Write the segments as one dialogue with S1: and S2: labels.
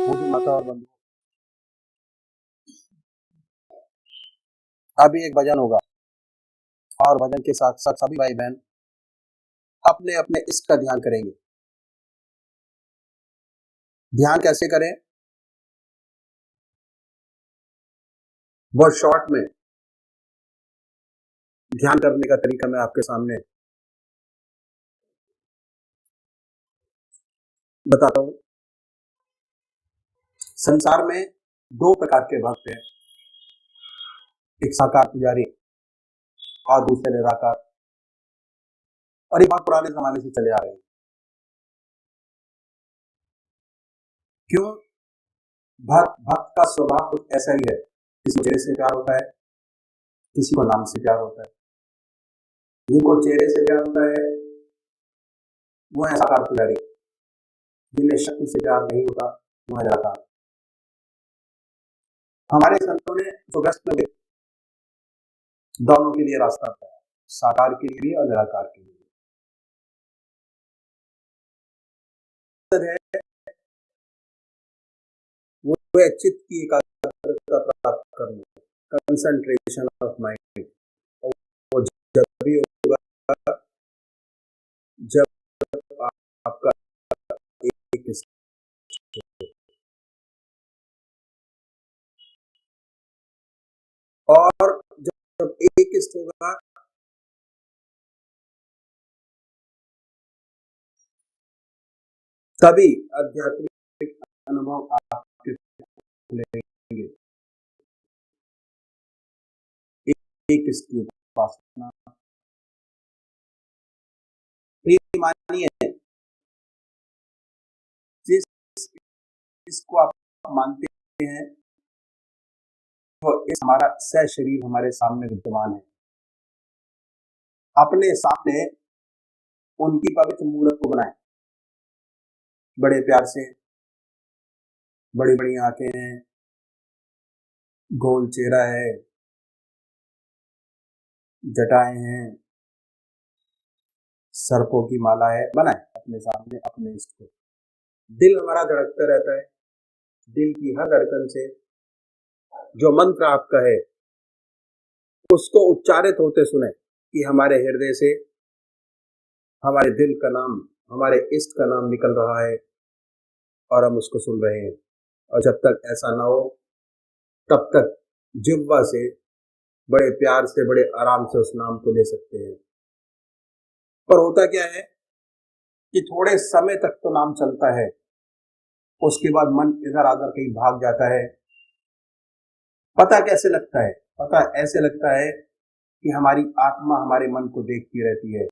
S1: होगी माता और बंधु। अभी एक भजन होगा और भजन के साथ साथ सभी भाई बहन अपने अपने इष्ट का ध्यान करेंगे। ध्यान कैसे करें? बहुत शॉर्ट में ध्यान करने का तरीका मैं आपके सामने बताता हूं। संसार में दो प्रकार के भक्त हैं, एक साकार पुजारी और दूसरे निराकार, और ये बहुत पुराने जमाने से चले आ रहे हैं। क्यों? भक्त का स्वभाव कुछ ऐसा ही है, किसी को चेहरे से प्यार होता है, किसी को नाम से प्यार होता है। जिनको चेहरे से प्यार होता है वो है साकार पुजारी, जिन्हें शक्ति से प्यार नहीं होता वो है निराकार। हमारे संतों ने जो व्यस्त में दोनों के लिए रास्ता बताया, साकार के लिए भी और निराकार के लिए। है वो चित्त की एकाग्रता प्राप्त करना, कंसंट्रेशन ऑफ माइंड। वो जब भी होगा जब आपका एक और जब एक इष्ट होगा तभी आध्यात्मिक अनुभव आपके मिलेंगे। एक इष्ट की उपासना मानिए, जिस इसको आप मानते हैं वो इस हमारा सह शरीर हमारे सामने विद्यमान है। अपने सामने उनकी पवित्र मूर्त को बनाए, बड़े प्यार से, बड़ी बड़ी आंखें हैं, गोल चेहरा है, जटाएं हैं, सर्पों की माला है, बनाए अपने सामने अपने इष्ट को। दिल हमारा धड़कता रहता है, दिल की हर धड़कन से जो मंत्र आपका है उसको उच्चारित होते सुने कि हमारे हृदय से हमारे दिल का नाम, हमारे इष्ट का नाम निकल रहा है और हम उसको सुन रहे हैं। और जब तक ऐसा ना हो तब तक जिह्वा से बड़े प्यार से, बड़े आराम से उस नाम को ले सकते हैं। पर होता क्या है कि थोड़े समय तक तो नाम चलता है, उसके बाद मन इधर आधर कहीं भाग जाता है। पता कैसे लगता है? पता ऐसे लगता है कि हमारी आत्मा हमारे मन को देखती रहती है।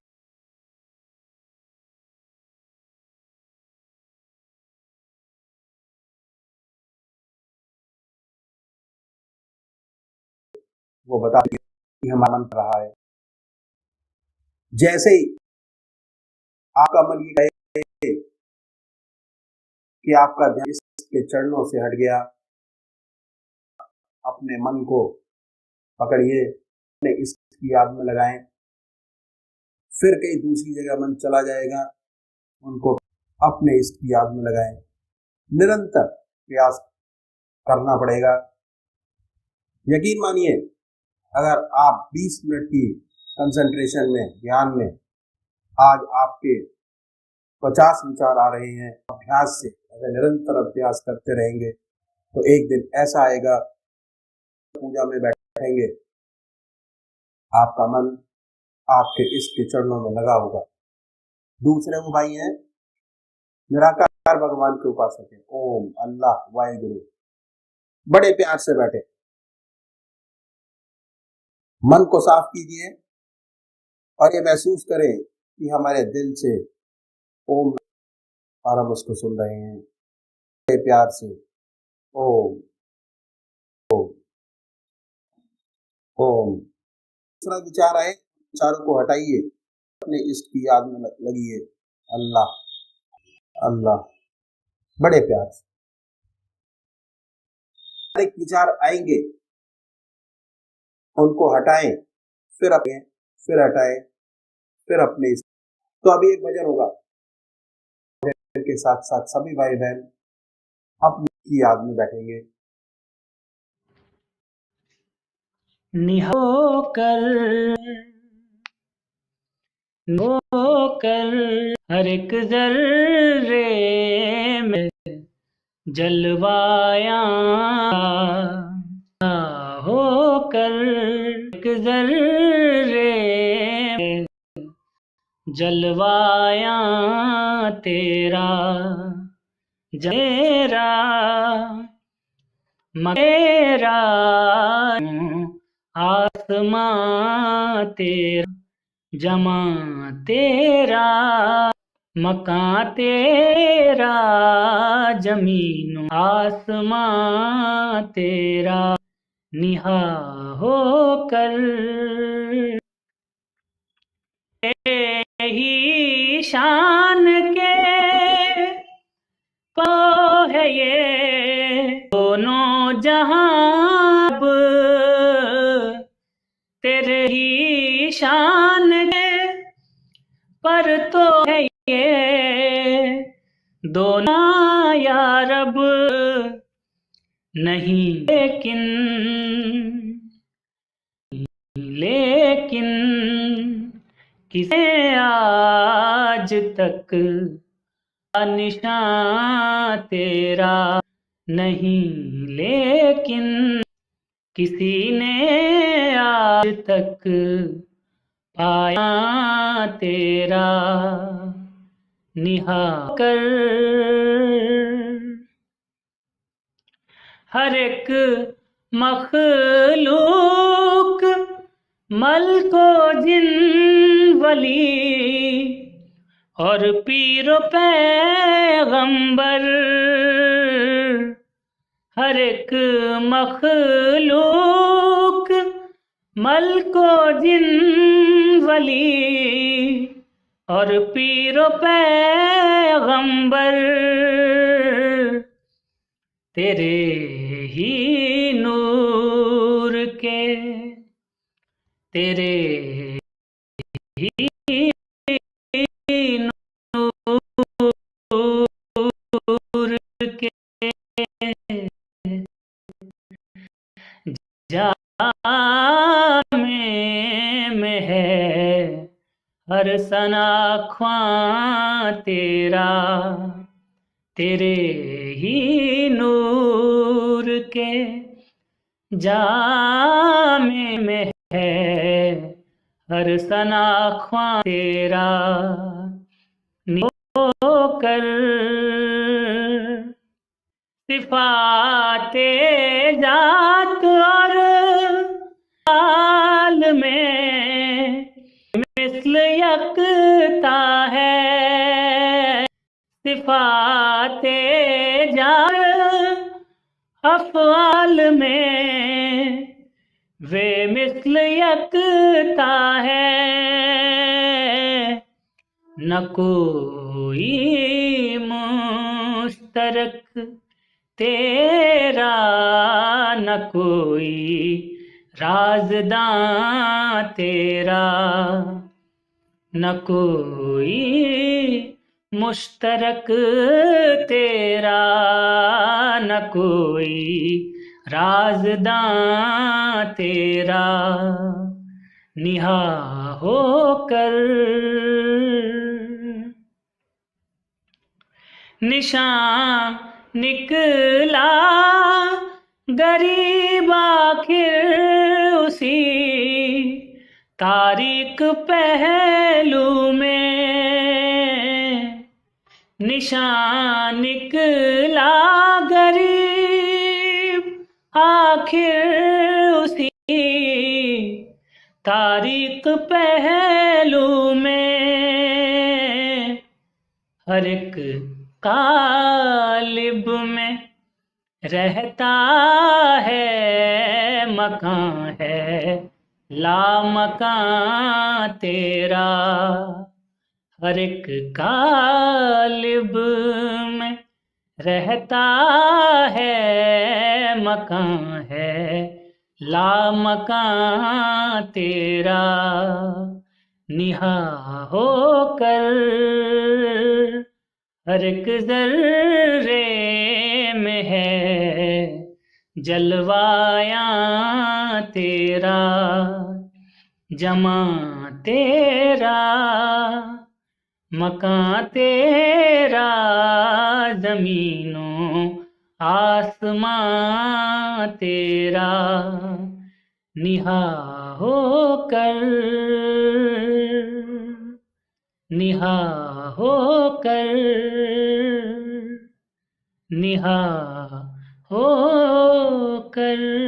S1: वो बताती है कि हमारा मन कर रहा है। जैसे ही आपका मन ये कहे कि आपका ध्यान इसके चरणों से हट गया, अपने मन को पकड़िए, अपने इसकी याद में लगाएं, फिर कहीं दूसरी जगह मन चला जाएगा, उनको अपने इसकी याद में लगाएं। निरंतर प्रयास करना पड़ेगा। यकीन मानिए, अगर आप 20 मिनट की कंसंट्रेशन में, ध्यान में, आज आपके 50 विचार आ रहे हैं, अभ्यास से अगर निरंतर अभ्यास करते रहेंगे तो एक दिन ऐसा आएगा, पूजा में बैठेंगे, आपका मन आपके इष्ट के चरणों में लगा होगा। दूसरे वो भाई हैं निराकार भगवान के उपासक है, ओम, अल्लाह, वाहिगुरु, बड़े प्यार से बैठे, मन को साफ कीजिए और ये महसूस करें कि हमारे दिल से ओम और हम उसको सुन रहे हैं बड़े प्यार से। ओम ओम ओम। दूसरा विचार आए, विचारों को हटाइए, अपने इष्ट की याद में लगिए, अल्लाह अल्लाह, बड़े प्यार से। एक विचार आएंगे उनको हटाएं, फिर अपने, फिर हटाएं, फिर अपने। तो अभी एक भजन होगा के साथ साथ सभी भाई बहन अपने इसकी याद में बैठेंगे।
S2: निहो कर हर एक जर्रे में जलवाया होकर एक जर्रे में जलवाया तेरा मेरा मेरा आसमां तेरा जमा तेरा मकां तेरा जमीन आसमां तेरा निहा होकर ही शान के पो है ये दोनों जहां तेरे ही शान के पर तो है ये दोनों या रब नहीं लेकिन किसे आज तक निशान तेरा नहीं लेकिन किसी ने आज तक पाया तेरा निहा कर हर एक मखलूक मलको जिन वली और पीरो पैगंबर हर एक मखलूक मलको जिन वली और पीरो पैगंबर तेरे ही नूर के तेरे ही नूर के में है हर सना ख्वां तेरा तेरे ही नूर के जामे में है हर सना ख्वां तेरा कर सिफाते जात और हाल में मिस्ल यकता है सिफाते जात अफ़आल में वे मिस्ल यकता है न कोई मुश्तरक तेरा न कोई राज़दां तेरा न कोई मुश्तरक तेरा न कोई राज़दां तेरा निहा होकर निशान निकला गरीब आखिर उसी तारीख पहलू में निशान निकला गरीब आखिर उसी तारीख पहलू में हर एक कालिब में रहता है मकान है लामकान तेरा हर एक कालिब में रहता है मकान है लामकान तेरा निहा होकर हर एक ज़र्रे में है जलवाया तेरा, जमा तेरा, मकां तेरा, जमीनों आसमां तेरा, निहा होकर, निहा होकर, निहा होकर।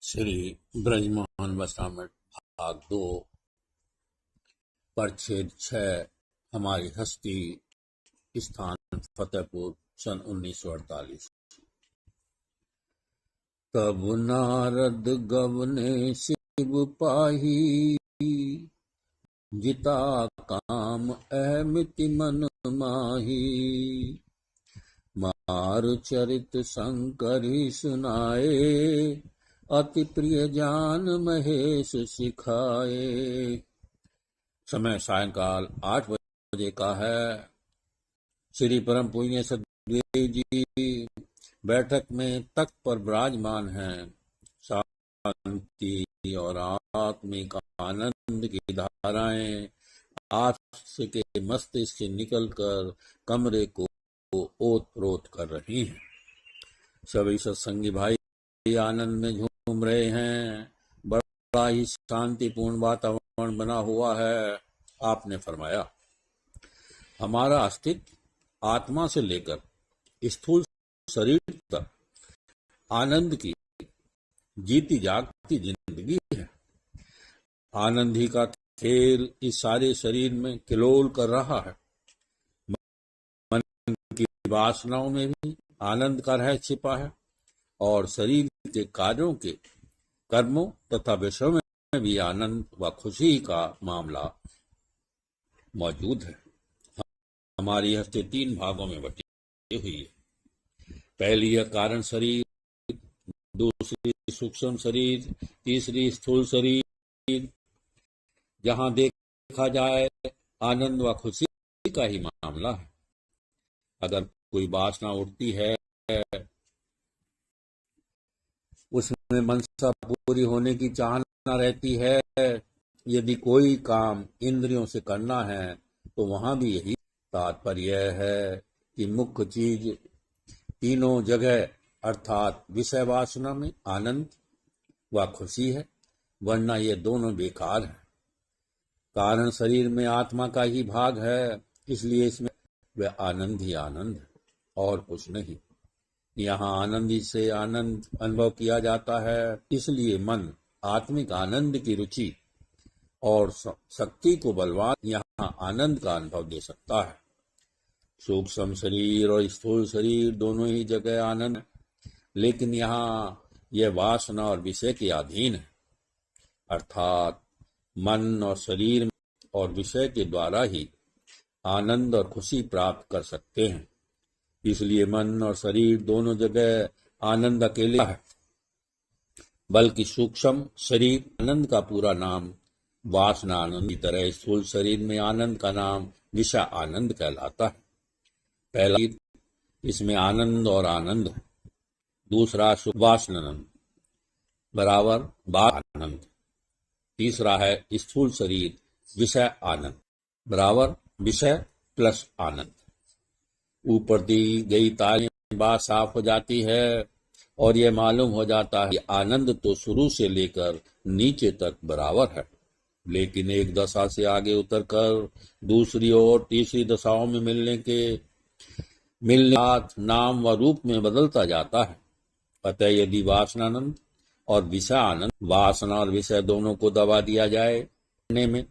S3: श्री ब्रजमोहन वसामठ भाग 2 परिच्छेद 6 हमारी हस्ती स्थान फतेहपुर सन 1948। तब नारद गवने शिव पाही, जिता काम अहमिति मन माही। मार चरित शंकर ही सुनाए, अति प्रिय जान महेश सिखाए। समय सायंकाल 8 बजे का है। श्री परम पूज्य सदगुरु जी बैठक में तख्त पर विराजमान हैं। शांति और आत्मिक आनंद की धाराएं आस के मस्तिष्क से निकलकर कमरे को ओत-प्रोत कर रही हैं। सभी सत्संगी भाई आनंद में झूम रहे हैं। बड़ा ही शांतिपूर्ण वातावरण बना हुआ है। आपने फरमाया, हमारा अस्तित्व आत्मा से लेकर स्थूल शरीर तक आनंद की जीती जागती जिंदगी है। आनंद ही का खेल इस सारे शरीर में किलोल कर रहा है। मन की वासनाओं में भी आनंद का रहस्य छिपा है और शरीर के कार्यों के कर्मों तथा विषयों में भी आनंद व खुशी का मामला मौजूद है। हमारी हस्ती 3 भागों में बटी हुई है। पहली है कारण शरीर, दूसरी सूक्ष्म शरीर, तीसरी स्थूल शरीर। जहां देखा जाए आनंद व खुशी का ही मामला है। अगर कोई वासना उठती है, उसमें मनसा पूरी होने की चाहना रहती है। यदि कोई काम इंद्रियों से करना है तो वहां भी यही तात्पर्य है कि मुख्य चीज तीनों जगह अर्थात विषय वासना में आनंद व खुशी है, वरना ये दोनों बेकार है। कारण शरीर में आत्मा का ही भाग है, इसलिए इसमें वह आनंद ही आनंद है और कुछ नहीं। यहाँ आनंद ही से आनंद अनुभव किया जाता है, इसलिए मन आत्मिक आनंद की रुचि और शक्ति को बलवान यहाँ आनंद का अनुभव दे सकता है। सूक्ष्म शरीर और स्थूल शरीर दोनों ही जगह आनंद है, लेकिन यहाँ यह वासना और विषय के अधीन है। अर्थात मन और शरीर और विषय के द्वारा ही आनंद और खुशी प्राप्त कर सकते हैं। इसलिए मन और शरीर दोनों जगह आनंद अकेले है, बल्कि सूक्ष्म शरीर आनंद का पूरा नाम वासना आनंद की तरह स्थूल शरीर में आनंद का नाम विषय आनंद कहलाता है। पहला इसमें आनंद और आनंद है, दूसरा वासनानंद बराबर बात आनंद, तीसरा है स्थूल शरीर विषय आनंद बराबर विषय प्लस आनंद। ऊपर दी गई तारीफ बात साफ हो जाती है और यह मालूम हो जाता है कि आनंद तो शुरू से लेकर नीचे तक बराबर है, लेकिन एक दशा से आगे उतरकर दूसरी और तीसरी दशाओं में मिलने नाम व रूप में बदलता जाता है। अतः यदि वासनानंद और विषय आनंद, वासना और विषय दोनों को दबा दिया जाए में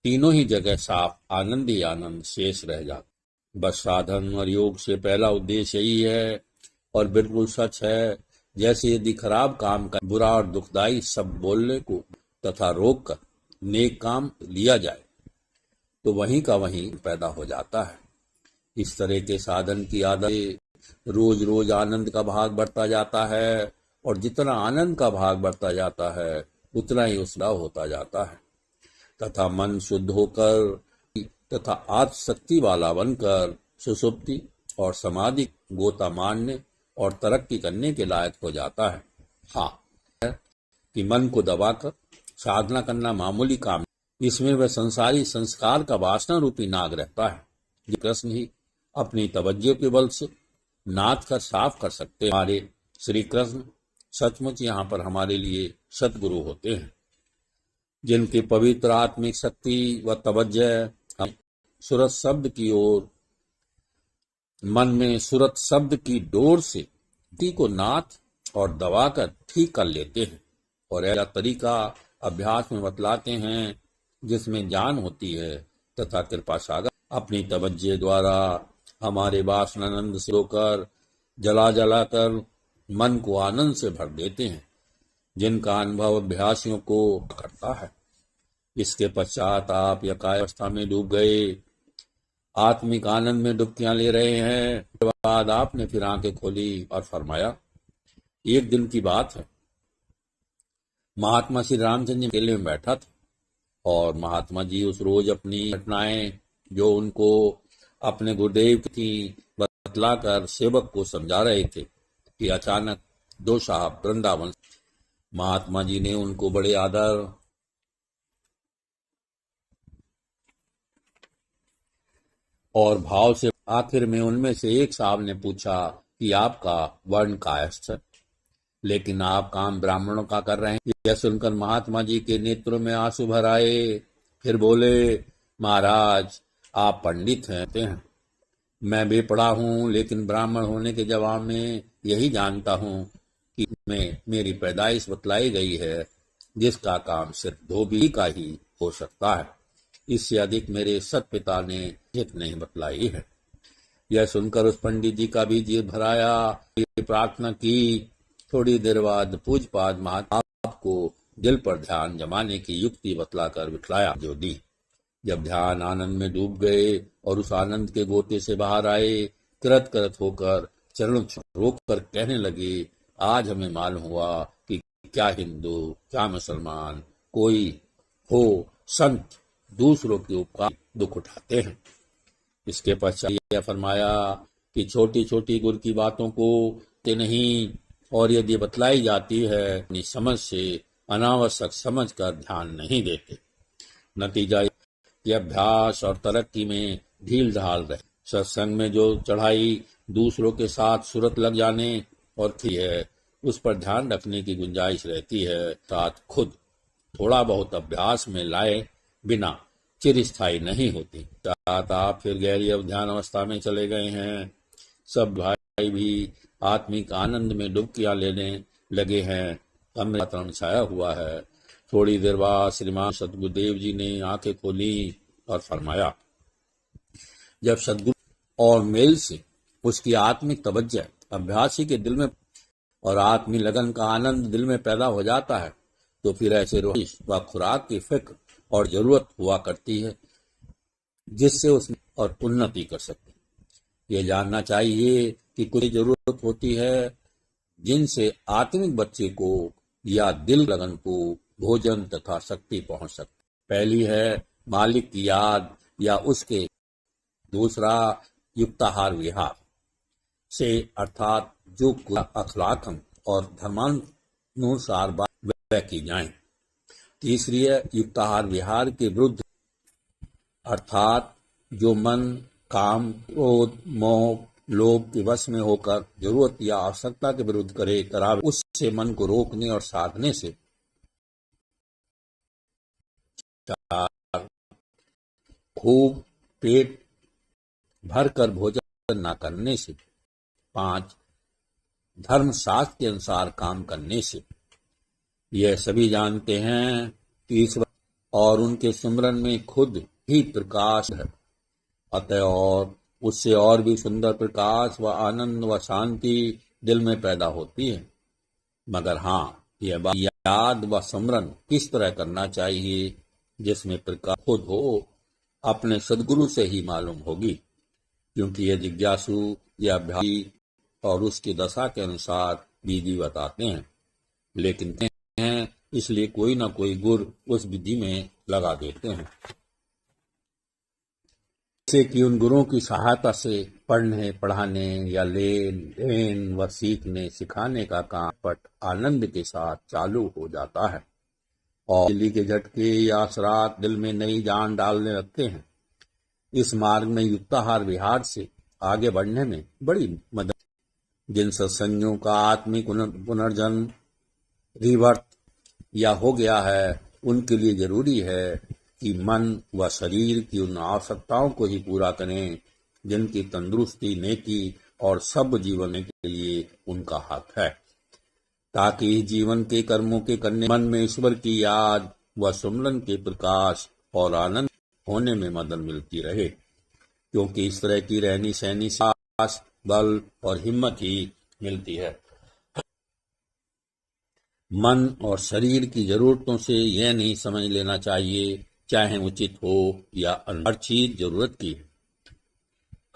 S3: तीनों ही जगह साफ आनंद ही आनंद शेष रह जाता। बस साधन और योग से पहला उद्देश्य यही है और बिल्कुल सच है। जैसे यदि खराब काम का बुरा और दुखदाई सब बोलने को तथा रोक कर नेक काम लिया जाए तो वहीं का वहीं पैदा हो जाता है। इस तरह के साधन की आदत रोज रोज आनंद का भाग बढ़ता जाता है और जितना आनंद का भाग बढ़ता जाता है उतना ही उसका होता जाता है तथा मन शुद्ध होकर तथा आत्मशक्ति वाला बनकर सुषुप्ति और समाधि गोता मारने और तरक्की करने के लायक हो जाता है। हाँ, कि मन को दबाकर साधना करना मामूली काम, इसमें वह संसारी संस्कार का वासना रूपी नाग रहता है, जो कृष्ण ही अपनी तवज्जो के बल से नाथ कर साफ कर सकते हैं। हमारे श्री कृष्ण सचमुच यहाँ पर हमारे लिए सतगुरु होते हैं, जिनकी पवित्र आत्मिक शक्ति व तवज्जो सूरत शब्द की ओर मन में सूरत शब्द की डोर से को नाथ और दबाकर ठीक कर लेते हैं और ऐसा तरीका अभ्यास में बतलाते हैं जिसमें जान होती है तथा कृपा सागर अपनी तवज्जे द्वारा हमारे वासनानंद से होकर जला जला कर मन को आनंद से भर देते हैं, जिनका अनुभव अभ्यासियों को करता है। इसके पश्चात आप यकाय अवस्था में डूब गए, आत्मिक आनंद में डुबकियां ले रहे हैं। उसके बाद आपने फिर आंखें खोली और फरमाया, एक दिन की बात है, महात्मा श्री रामचंद्र जी मेले में बैठा था और महात्मा जी उस रोज अपनी घटनाएं जो उनको अपने गुरुदेव की बतलाकर सेवक को समझा रहे थे कि अचानक दो साहब वृंदावन, महात्मा जी ने उनको बड़े आदर और भाव से, आखिर में उनमें से एक साहब ने पूछा कि आपका वर्ण कायस्थ है, लेकिन आप काम ब्राह्मणों का कर रहे हैं। यह सुनकर महात्मा जी के नेत्रों में आंसू भर आए। फिर बोले, महाराज आप पंडित हैं, मैं बेपढ़ा हूँ, लेकिन ब्राह्मण होने के जवाब में यही जानता हूँ कि मेरी पैदाइश बतलाई गई है, जिसका काम सिर्फ धोबी का ही हो सकता है। इससे अधिक मेरे सत पिता ने हित नहीं बतलाई है। यह सुनकर उस पंडित जी का भी जी भराया। ये प्रार्थना की। थोड़ी देर बाद पूजपाद महात्मा को दिल पर ध्यान जमाने की युक्ति बतलाकर बिठलाया जो दी। जब ध्यान आनंद में डूब गए और उस आनंद के गोते से बाहर आए, कृत कृत होकर चरणों रोक कर कहने लगे, आज हमें मालूम हुआ कि क्या हिंदू क्या मुसलमान कोई हो संत दूसरों के उपकार दुख उठाते हैं। इसके पश्चात यह फरमाया कि छोटी छोटी गुर की बातों को ते नहीं, और यदि बतलाई जाती है अपनी समझ से अनावश्यक समझ कर ध्यान नहीं देते। नतीजा यह अभ्यास और तरक्की में ढील ढाल रहे। सत्संग में जो चढ़ाई दूसरों के साथ सूरत लग जाने और थी है, उस पर ध्यान रखने की गुंजाइश रहती है, साथ खुद थोड़ा बहुत अभ्यास में लाए बिना चिरस्थायी नहीं होती। आप फिर गहरी ध्यान अवस्था में चले गए हैं। सब भाई भी आत्मिक आनंद में डुबकियां लेने लगे हैं। कमरे का वातावरण छाया हुआ है। थोड़ी देर बाद श्रीमान सतगुरुदेव जी ने आंखें खोली और फरमाया, जब सदगुरु और मेल से उसकी आत्मिक तवज्जो अभ्यासी के दिल में और आत्मी लगन का आनंद दिल में पैदा हो जाता है, तो फिर ऐसे रोहिश व खुराक की फिक्र और जरूरत हुआ करती है जिससे उसमें और उन्नति कर सकते। ये जानना चाहिए कि कुछ जरूरत होती है जिनसे आत्मिक बच्चे को या दिल लगन को भोजन तथा शक्ति पहुंच सकती। पहली है मालिक की याद या उसके, दूसरा युक्ताहार विहार से, अर्थात जो अखलाकन और धर्मानुसार वह की जाए। तीसरी है युक्ताहार विहार के विरुद्ध, अर्थात जो मन काम क्रोध मोह लोभ के वश में होकर जरूरत या आवश्यकता के विरुद्ध करावे, उससे मन को रोकने और साधने से। चार, खूब पेट भर कर भोजन न करने से। 5, धर्मशास्त्र के अनुसार काम करने से। यह सभी जानते हैं। तीसरा, और उनके सिमरन में खुद ही प्रकाश है, अतः और उससे और भी सुंदर प्रकाश व आनंद व शांति दिल में पैदा होती है। मगर हाँ, यह बात याद व स्मरण किस तरह करना चाहिए जिसमें प्रकाश खुद हो, अपने सदगुरु से ही मालूम होगी, क्योंकि यह जिज्ञासु या अभ्यासी और उसकी दशा के अनुसार विधि बताते हैं, लेकिन हैं इसलिए कोई ना कोई गुर उस विधि में लगा देते हैं, जैसे कि उन गुरुओं की सहायता से पढ़ने पढ़ाने या लेन देन व सीखने सिखाने का काम पट आनंद के साथ चालू हो जाता है और दिल्ली के झटके या असरात दिल में नई जान डालने लगते हैं। इस मार्ग में युक्ताहार विहार से आगे बढ़ने में बड़ी मदद। जिन सत्संगियों का आत्मिक पुनर्जन्म रिवर्त या हो गया है, उनके लिए जरूरी है कि मन व शरीर की उन आवश्यकताओं को ही पूरा करें जिनकी तंदुरुस्ती नेकी और सब जीवन के लिए उनका हक है। ताकि जीवन के कर्मों के करने मन में ईश्वर की याद व सुमरन के प्रकाश और आनंद होने में मदद मिलती रहे, क्योंकि इस तरह की रहनी सहनी साहस, बल और हिम्मत ही मिलती है। मन और शरीर की जरूरतों से यह नहीं समझ लेना चाहिए, चाहे उचित हो या हर चीज जरूरत की है,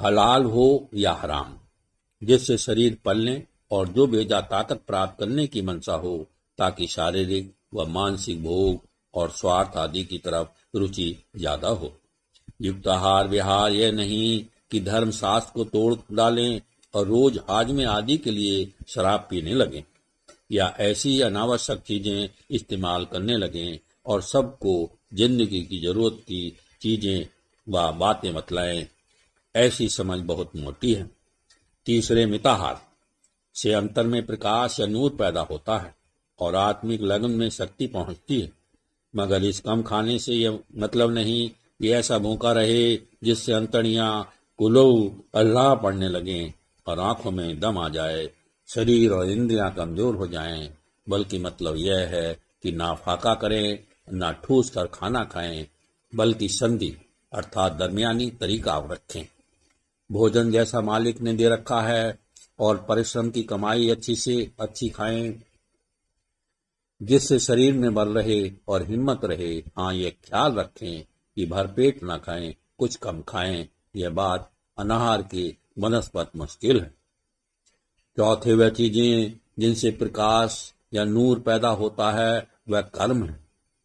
S3: हलाल हो या हराम, जिससे शरीर पलने और जो बेजा ताकत प्राप्त करने की मंशा हो, ताकि शारीरिक व मानसिक भोग और स्वार्थ आदि की तरफ रुचि ज्यादा हो। युक्ताहार विहार यह नहीं कि धर्म शास्त्र को तोड़ डालें और रोज हाजमे आदि के लिए शराब पीने लगें या ऐसी अनावश्यक चीजें इस्तेमाल करने लगें और सबको जिंदगी की जरूरत की चीजें व बातें बतलाएं। ऐसी समझ बहुत मोटी है। तीसरे, मिताहार से अंतर में प्रकाश या नूर पैदा होता है और आत्मिक लगन में शक्ति पहुंचती है, मगर इस कम खाने से यह मतलब नहीं कि ऐसा भूखा रहे जिससे अंतड़ियां कुलऊ अल्लाह पड़ने लगें और आंखों में दम आ जाए, शरीर और इंद्रियां कमजोर हो जाएं, बल्कि मतलब यह है कि ना फाका करें ना ठूस कर खाना खाएं, बल्कि संधि अर्थात दरमियानी तरीका रखें। भोजन जैसा मालिक ने दे रखा है और परिश्रम की कमाई अच्छी से अच्छी खाएं, जिससे शरीर में बल रहे और हिम्मत रहे। हाँ, ये ख्याल रखें कि भरपेट न खाएं, कुछ कम खाएं। यह बात अनाहार की बनस्पत मुश्किल है। चौथे, वह चीजें जिनसे प्रकाश या नूर पैदा होता है वह कर्म है,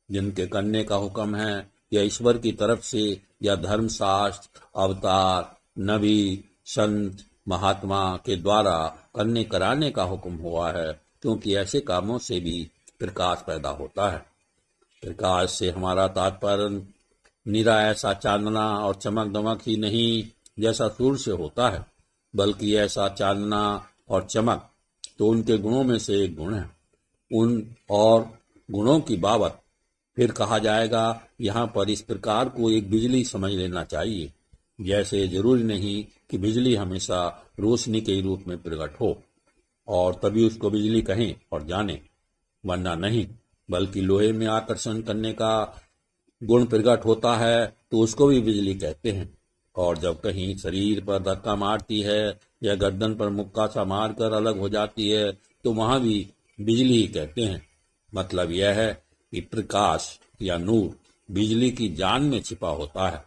S3: जिनके करने का हुक्म है या ईश्वर की तरफ से या धर्मशास्त्र, अवतार, नबी, संत, महात्मा के द्वारा करने कराने का हुक्म हुआ है, क्योंकि ऐसे कामों से भी प्रकाश पैदा होता है। प्रकाश से हमारा तात्पर्य निरा ऐसा चांदना और चमक दमक ही नहीं जैसा सूर्य से होता है, बल्कि ऐसा चांदना और चमक तो उनके गुणों में से एक गुण है। उन और गुणों की बाबत फिर कहा जाएगा। यहाँ पर इस प्रकार को एक बिजली समझ लेना चाहिए। जैसे जरूरी नहीं कि बिजली हमेशा रोशनी के रूप में प्रकट हो और तभी उसको बिजली कहें और जाने, वरना नहीं, बल्कि लोहे में आकर्षण करने का गुण प्रकट होता है तो उसको भी बिजली कहते हैं। और जब कहीं शरीर पर धक्का मारती है या गर्दन पर मुक्का सा मारकर अलग हो जाती है तो वहां भी बिजली ही कहते हैं। मतलब यह है कि प्रकाश या नूर बिजली की जान में छिपा होता है,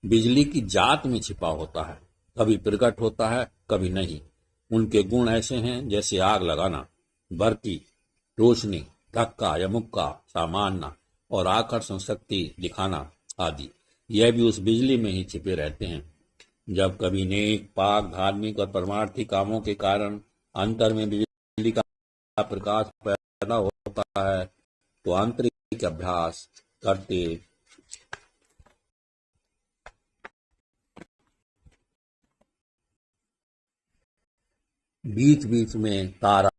S3: बिजली की जात में छिपा होता है, कभी प्रकट होता है कभी नहीं। उनके गुण ऐसे हैं जैसे आग लगाना, बरकी, रोशनी, धक्का या मुक्का सा मारना और आकर्षण शक्ति दिखाना आदि। यह भी उस बिजली में ही छिपे रहते हैं। जब कभी नेक, पाक, धार्मिक और परमार्थी कामों के कारण अंतर में बिजली का प्रकाश पैदा होता है तो आंतरिक अभ्यास करते बीच बीच में तारा,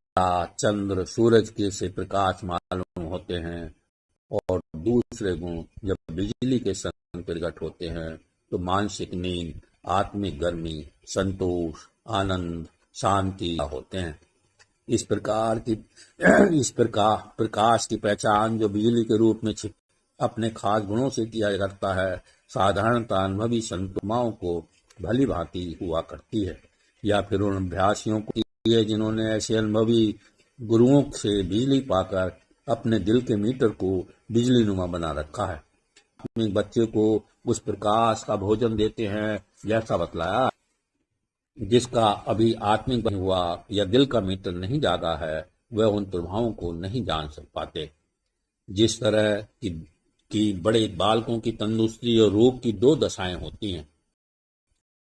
S3: चंद्र, सूरज के से प्रकाश मालूम होते हैं। और दूसरे गुण जब बिजली के संग प्रकट होते हैं तो मानसिक नींद, आत्मिक गर्मी, संतोष, आनंद, शांति होते हैं। इस प्रकाश की पहचान जो बिजली के रूप में अपने खास गुणों से किया करता है, साधारणतः अनुभवी संतुमाओं को भली भांति हुआ करती है, या फिर उन अभ्यासियों को है जिन्होंने ऐसे अनुभवी गुरुओं से बिजली पाकर अपने दिल के मीटर को बिजली नुमा बना रखा है। अपने बच्चे को उस प्रकाश का भोजन देते हैं जैसा बतलाया, जिसका अभी आत्मिक बन हुआ या दिल का मीटर नहीं जागा है, वह उन प्रभावों को नहीं जान पाते। जिस तरह की बड़े बालकों की तंदुरुस्ती और रोग की दो दशाएं होती हैं,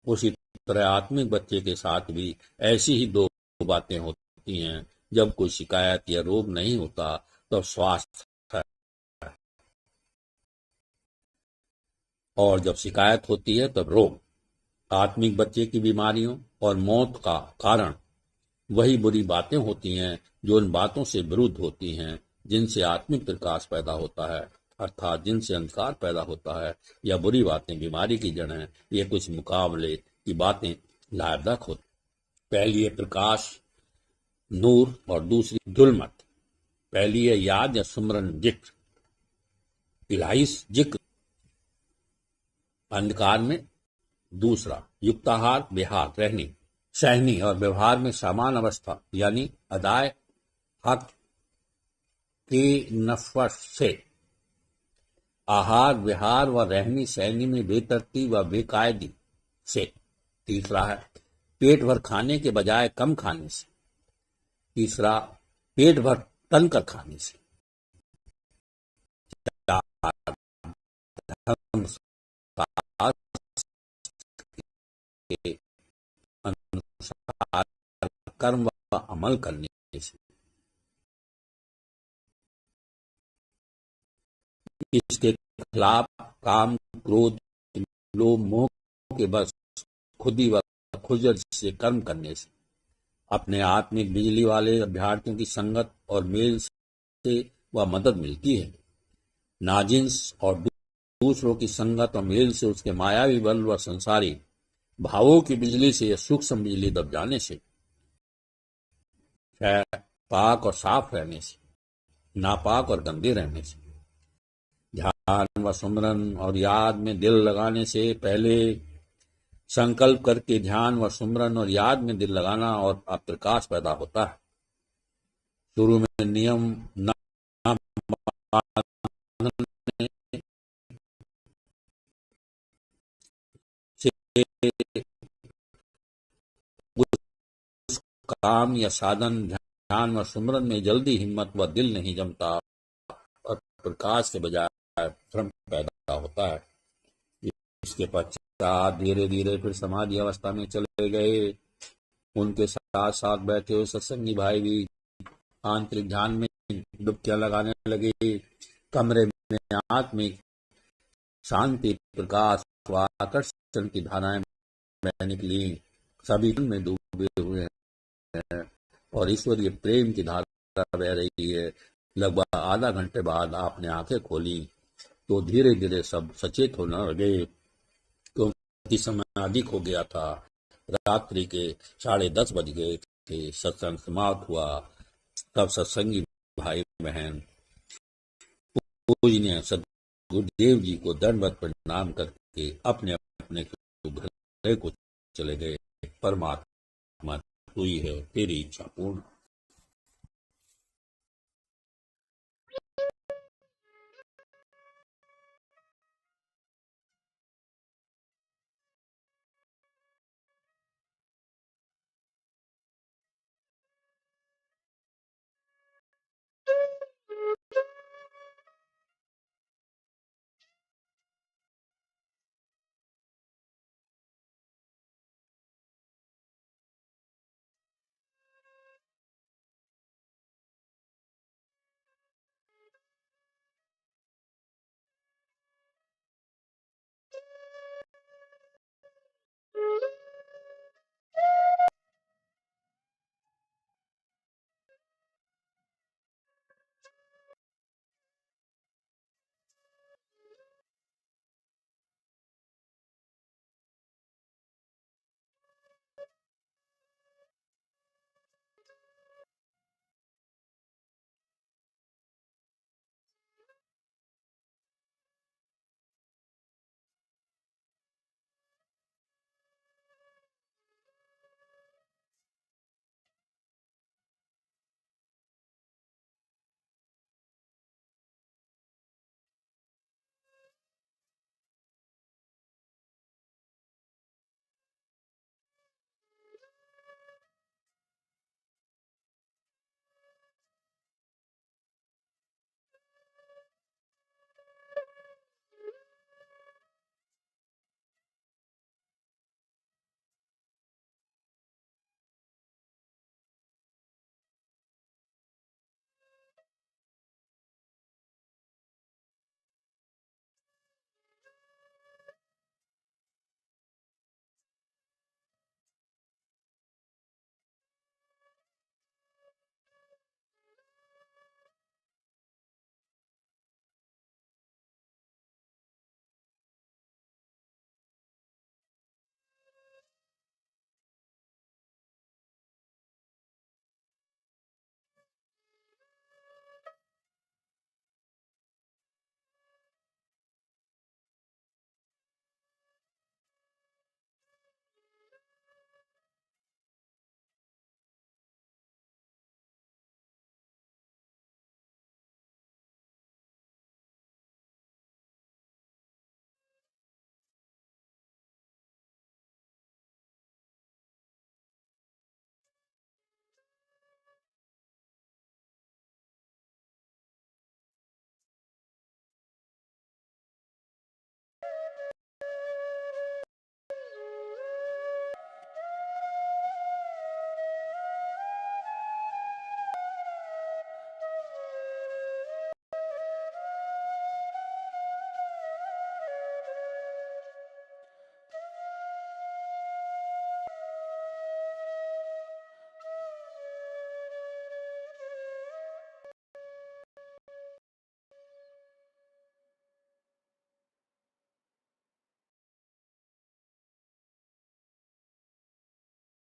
S3: उसी तरह आत्मिक बच्चे के साथ भी ऐसी ही दो बातें होती हैं। जब कोई शिकायत या रोग नहीं होता तब स्वास्थ्य है, और जब शिकायत होती है तब रोग। आत्मिक बच्चे की बीमारियों और मौत का कारण वही बुरी बातें होती हैं जो उन बातों से विरुद्ध होती हैं जिनसे आत्मिक प्रकाश पैदा होता है, अर्थात जिनसे अंधकार पैदा होता है। या बुरी बातें बीमारी की जड़ हैं। ये कुछ मुकाबले की बातें लाभदायक होती। पहली है प्रकाश नूर और दूसरी जुल्मत। पहली है याद या सुमरन जिक्र, इलाही जिक्र अंधकार में। दूसरा युक्ताहार विहार रहनी सहनी और व्यवहार में समान अवस्था यानी अदाय हक के नफस से। आहार विहार व रहनी सहनी में बेतरतीब व बेकायदी से। तीसरा है पेट भर खाने के बजाय कम खाने से। तीसरा पेट भर तन कर खाने से। धर्म के अनुसार कर्म व अमल करने से। इसके खिलाफ काम क्रोध लोभ मोह के बस खुदी व खुजर से कर्म करने से। अपने आत्मिक बिजली वाले अभ्यर्थियों की संगत और मेल से वह मदद मिलती है। नाजिन्स और दूसरों की संगत और मेल से उसके मायावी बल व संसारी भावों की बिजली से या सूक्ष्म बिजली दब जाने से। पाक और साफ रहने से, नापाक और गंदे रहने से। ध्यान व सुमरन और याद में दिल लगाने से पहले संकल्प करके ध्यान व सुमरन और याद में दिल लगाना और प्रकाश पैदा होता है। शुरू में नियम न काम या साधन ध्यान व सुमरन में जल्दी हिम्मत व दिल नहीं जमता और प्रकाश के बजाय भ्रम पैदा होता है। इसके पश्चात धीरे धीरे फिर समाधि अवस्था में चले गए। उनके साथ साथ बैठे हुए सत्संगी भाई भी आंतरिक ध्यान में डुबकियां लगाने लगे। कमरे में आत्मिक शांति प्रकाश व आकर्षण की धाराएं बहने के लिए सभी में डूबे हुए हैं और ईश्वरीय प्रेम की धारा बह रही है। लगभग आधा घंटे बाद आपने आंखें खोली तो धीरे धीरे सब सचेत होने लगे क्योंकि समय अधिक हो गया था। रात्रि के 10:30 बज गए थे। सत्संग समाप्त हुआ। तब सत्संगी भाई बहन पूजनीय सदगुरुदेव जी को दंडवत प्रणाम करके अपने अपने घर को चले गए। परमात्मा हुई है तेरी इच्छा पूर्ण।